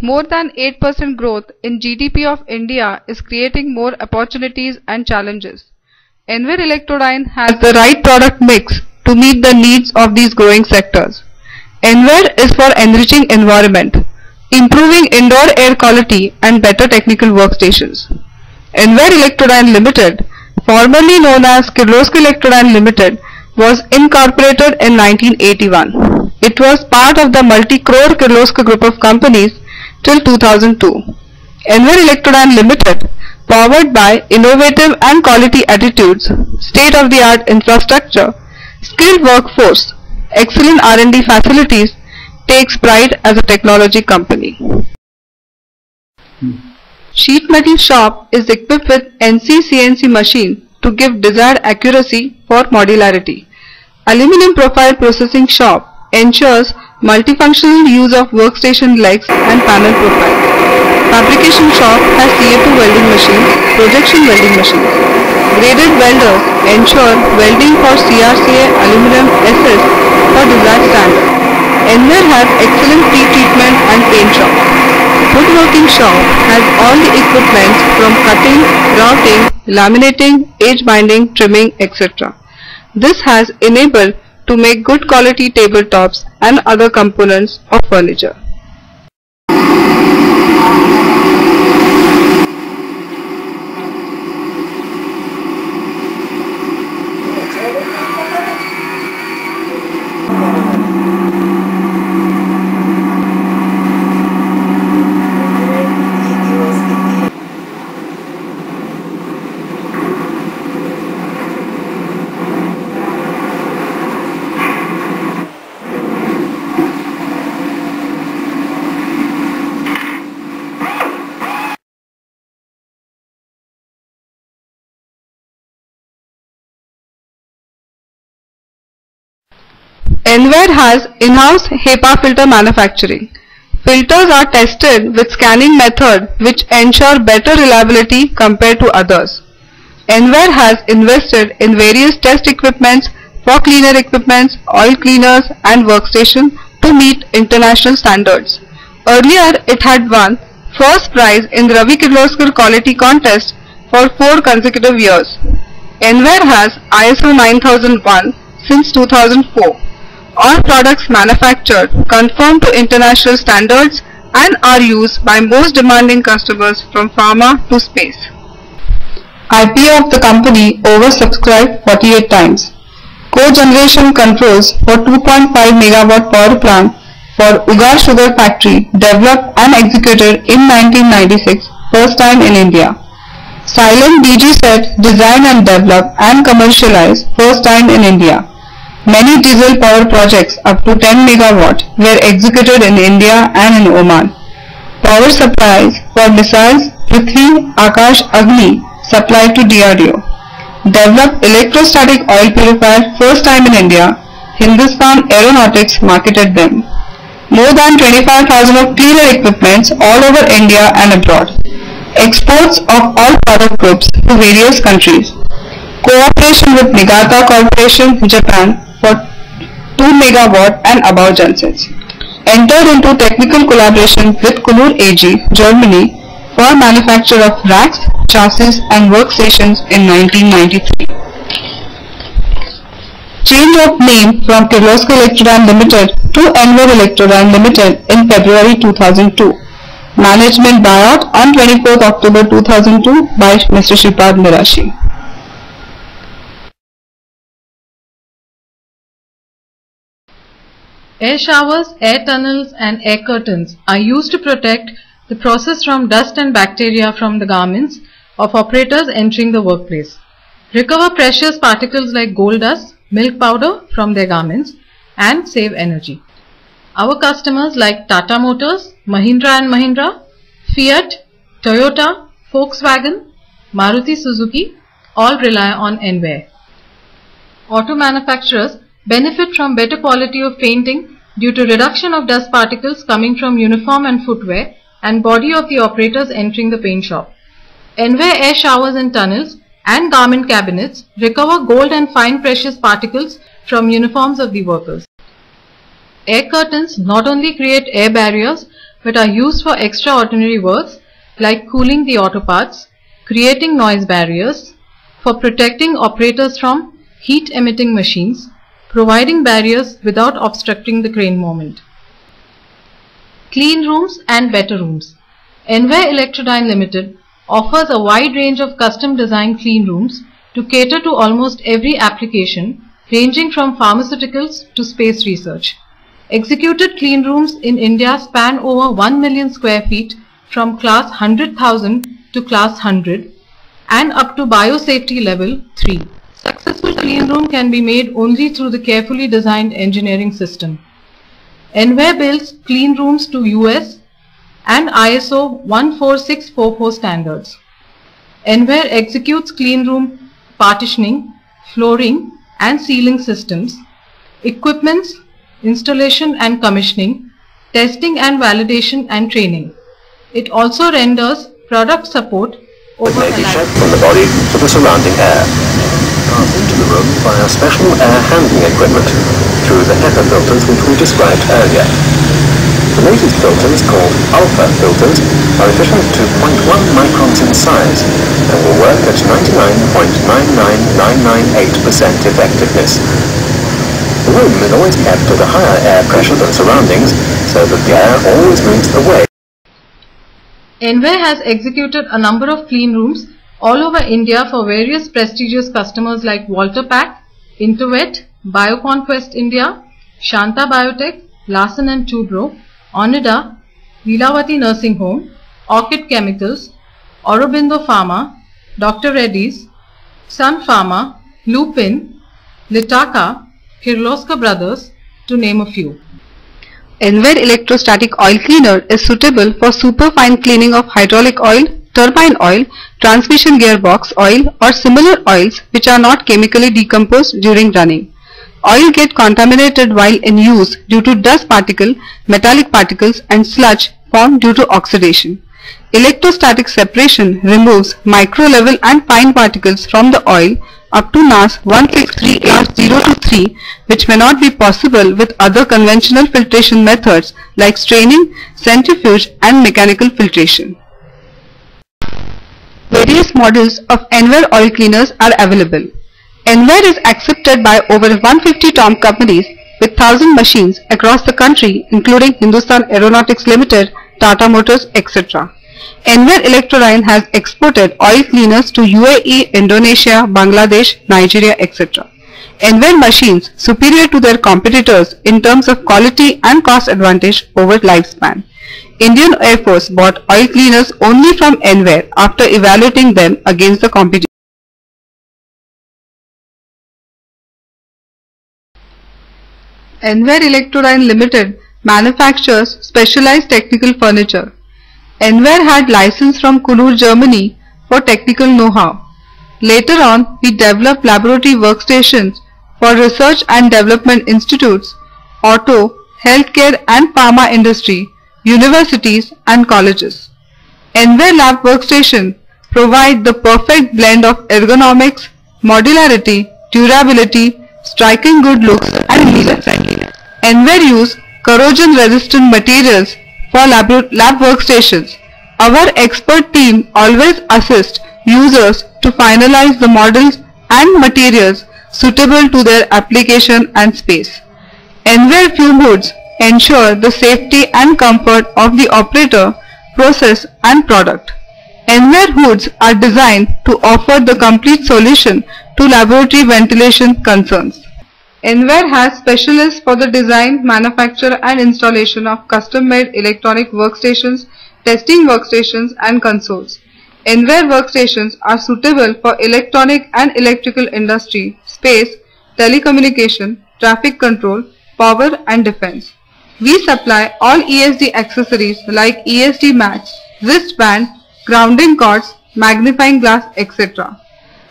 More than 8% growth in GDP of India is creating more opportunities and challenges. Enver Electrodyne has the right product mix to meet the needs of these growing sectors. Enver is for enriching environment, improving indoor air quality and better technical workstations. Enver Electrodyne Limited, formerly known as Kirloskar Electrodyne Limited, was incorporated in 1981. It was part of the multi-crore Kirloskar group of companies till 2002. Enver Electrodyne Limited, powered by innovative and quality attitudes, state-of-the-art infrastructure, skilled workforce, excellent R&D facilities, takes pride as a technology company. Sheet metal shop is equipped with NC CNC machine to give desired accuracy for modularity. Aluminum profile processing shop ensures multifunctional use of workstation legs and panel profile. Fabrication shop has CA2 welding machines, projection welding machines. Graded welders ensure welding for CRCA aluminum SS for desired standard. Enver has excellent pre-treatment and paint shop. Woodworking shop has all the equipment from cutting, grouting, laminating, edge binding, trimming, etc. This has enabled to make good quality tabletops and other components of furniture. Enver has in-house HEPA filter manufacturing. Filters are tested with scanning method which ensure better reliability compared to others. Enver has invested in various test equipments for cleaner equipments, oil cleaners and workstation to meet international standards. Earlier it had won first prize in the Ravi Kirloskar Quality Contest for 4 consecutive years. Enver has ISO 9001 since 2004. All products manufactured conform to international standards and are used by most demanding customers from pharma to space. IPO of the company oversubscribed 48 times. Cogeneration controls for 2.5 megawatt power plant for Ugar Sugar Factory developed and executed in 1996, first time in India. Silent DG set designed and developed and commercialized, first time in India. Many diesel power projects up to 10 megawatt were executed in India and in Oman. Power supplies for missiles Prithvi, Akash, Agni supplied to DRDO. Developed electrostatic oil purifier first time in India. Hindustan Aeronautics marketed them. More than 25,000 of cleaner equipments all over India and abroad. Exports of all product groups to various countries. Cooperation with Nigata Corporation, Japan for 2 megawatt and above gensets. Entered into technical collaboration with Kunur AG, Germany for manufacture of racks, chassis and workstations in 1993. Change of name from Kirloskar Electrodyne Limited to Enver Electrodyne Limited in February 2002. Management buyout on 24th October 2002 by Mr. Shripad Mirashi. Air showers, air tunnels and air curtains are used to protect the process from dust and bacteria from the garments of operators entering the workplace. Recover precious particles like gold dust, milk powder from their garments and save energy. Our customers like Tata Motors, Mahindra and Mahindra, Fiat, Toyota, Volkswagen, Maruti Suzuki all rely on Enver. Auto manufacturers benefit from better quality of painting due to reduction of dust particles coming from uniform and footwear and body of the operators entering the paint shop. Enware air showers and tunnels and garment cabinets recover gold and fine precious particles from uniforms of the workers. Air curtains not only create air barriers but are used for extraordinary works like cooling the auto parts, creating noise barriers, for protecting operators from heat-emitting machines, providing barriers without obstructing the crane movement. Clean rooms and better rooms. Enware Electrodyne Limited offers a wide range of custom-designed clean rooms to cater to almost every application, ranging from pharmaceuticals to space research. Executed clean rooms in India span over 1 million square feet from class 100,000 to class 100 and up to biosafety level 3. Successful clean room can be made only through the carefully designed engineering system. Enware builds clean rooms to US and ISO 14644 standards. Enware executes clean room partitioning, flooring and ceiling systems, equipments, installation and commissioning, testing and validation and training. It also renders product support over may be shed from the body to the surrounding air. Passed into the room via special air handling equipment through the HEPA filters which we described earlier. The latest filters, called alpha filters, are efficient to 0.1 microns in size and will work at 99.99998% effectiveness. The room is always kept at a higher air pressure than surroundings so that the air always moves away. Enware has executed a number of clean rooms all over India for various prestigious customers like Walter Pack, Intervet, BioConquest India, Shanta Biotech, Larsen & Toubro, Onida, Leelavati Nursing Home, Orchid Chemicals, Aurobindo Pharma, Dr. Reddy's, Sun Pharma, Lupin, Litaka, Kirloskar Brothers, to name a few. Enware Electrostatic Oil Cleaner is suitable for superfine cleaning of hydraulic oil, turbine oil, transmission gearbox oil or similar oils which are not chemically decomposed during running. Oil get contaminated while in use due to dust particle, metallic particles and sludge formed due to oxidation. Electrostatic separation removes micro level and fine particles from the oil up to NAS 163 class 0 to 3, which may not be possible with other conventional filtration methods like straining, centrifuge and mechanical filtration. Various models of Enware oil cleaners are available. Enware is accepted by over 150 top companies with 1,000 machines across the country including Hindustan Aeronautics Limited, Tata Motors, etc. Enware Electrodyne has exported oil cleaners to UAE, Indonesia, Bangladesh, Nigeria, etc. Enware machines superior to their competitors in terms of quality and cost advantage over lifespan. Indian Air Force bought oil cleaners only from Enware after evaluating them against the competition. Enware Electrodyne Limited manufactures specialized technical furniture. Enware had license from Kunur, Germany for technical know-how. Later on, we developed laboratory workstations for research and development institutes, auto, healthcare and pharma industry, universities and colleges. Enware Lab Workstation provide the perfect blend of ergonomics, modularity, durability, striking good looks and user-friendliness. Enware use corrosion-resistant materials for lab workstations. Our expert team always assists users to finalize the models and materials suitable to their application and space. Enware fume hoods ensure the safety and comfort of the operator, process and product. Enware hoods are designed to offer the complete solution to laboratory ventilation concerns. Enware has specialists for the design, manufacture and installation of custom-made electronic workstations, testing workstations and consoles. Enware workstations are suitable for electronic and electrical industry, space, telecommunication, traffic control, power and defense. We supply all ESD accessories like ESD mats, wristband, grounding cords, magnifying glass, etc.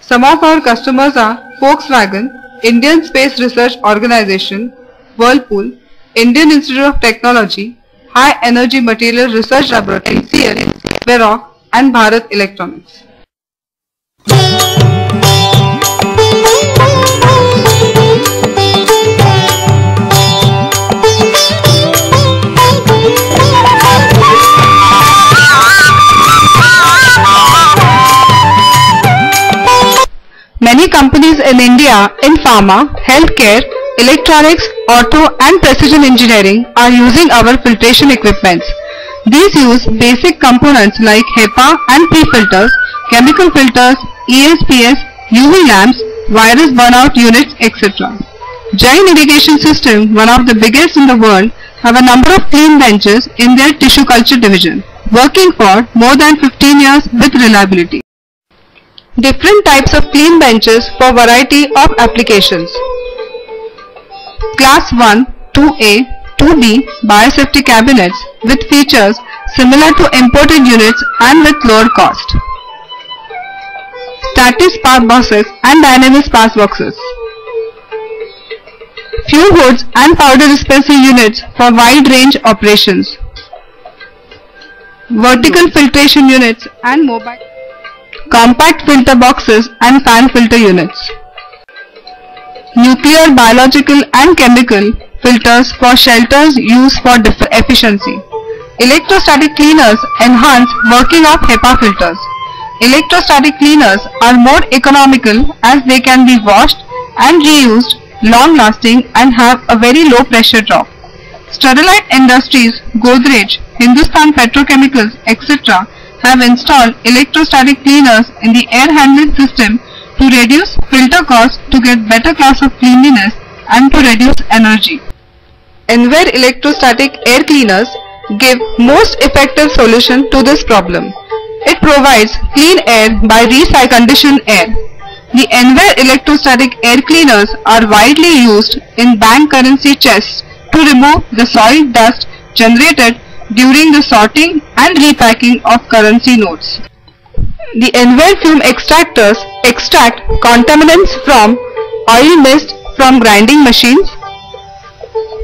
Some of our customers are Volkswagen, Indian Space Research Organization, Whirlpool, Indian Institute of Technology, High Energy Material Research Laboratory, HCL, Varroc, and Bharat Electronics. Many companies in India in pharma, healthcare, electronics, auto and precision engineering are using our filtration equipments. These use basic components like HEPA and pre-filters, chemical filters, ESPS, UV lamps, virus burnout units, etc. Jain Irrigation System, one of the biggest in the world, have a number of clean benches in their tissue culture division, working for more than 15 years with reliability. Different types of clean benches for variety of applications. Class 1, 2A, 2B biosafety cabinets with features similar to imported units and with lower cost. Static spark boxes and dynamic spark boxes. Fume hoods and powder dispensing units for wide range operations. Vertical filtration units and mobile. Compact filter boxes and fan filter units. Nuclear, biological and chemical filters for shelters used for efficiency. Electrostatic cleaners enhance working of HEPA filters. Electrostatic cleaners are more economical as they can be washed and reused, long lasting and have a very low pressure drop. Sterlite Industries, Godrej, Hindustan Petrochemicals, etc. have installed electrostatic cleaners in the air handling system to reduce filter costs to get better class of cleanliness and to reduce energy. Enver electrostatic air cleaners give most effective solution to this problem. It provides clean air by reconditioned air. The Enver electrostatic air cleaners are widely used in bank currency chests to remove the soil dust generated during the sorting and repacking of currency notes. The Enver fume extractors extract contaminants from oil mist from grinding machines,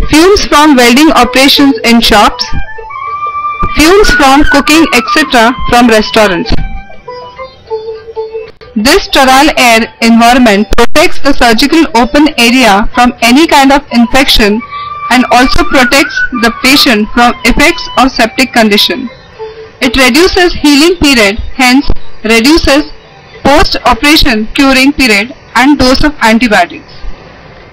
fumes from welding operations in shops, fumes from cooking etc. from restaurants. This sterile air environment protects the surgical open area from any kind of infection and also protects the patient from effects of septic condition. It reduces healing period, hence reduces post-operation curing period and dose of antibiotics.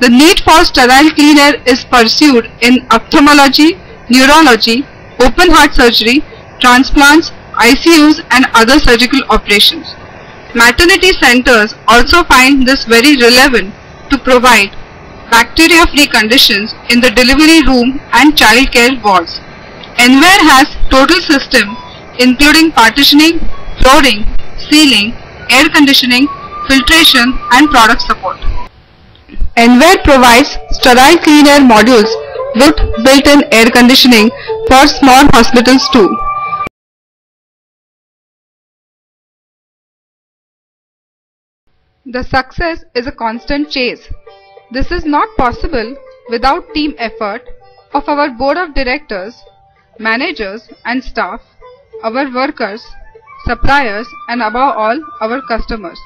The need for sterile cleaner is pursued in ophthalmology, neurology, open heart surgery, transplants, ICUs and other surgical operations. Maternity centers also find this very relevant to provide bacteria-free conditions in the delivery room and childcare wards. Enver has total system including partitioning, flooring, ceiling, air conditioning, filtration and product support. Enver provides sterile cleaner modules with built-in air conditioning for small hospitals too. The success is a constant chase. This is not possible without team effort of our board of directors, managers and staff, our workers, suppliers and above all our customers.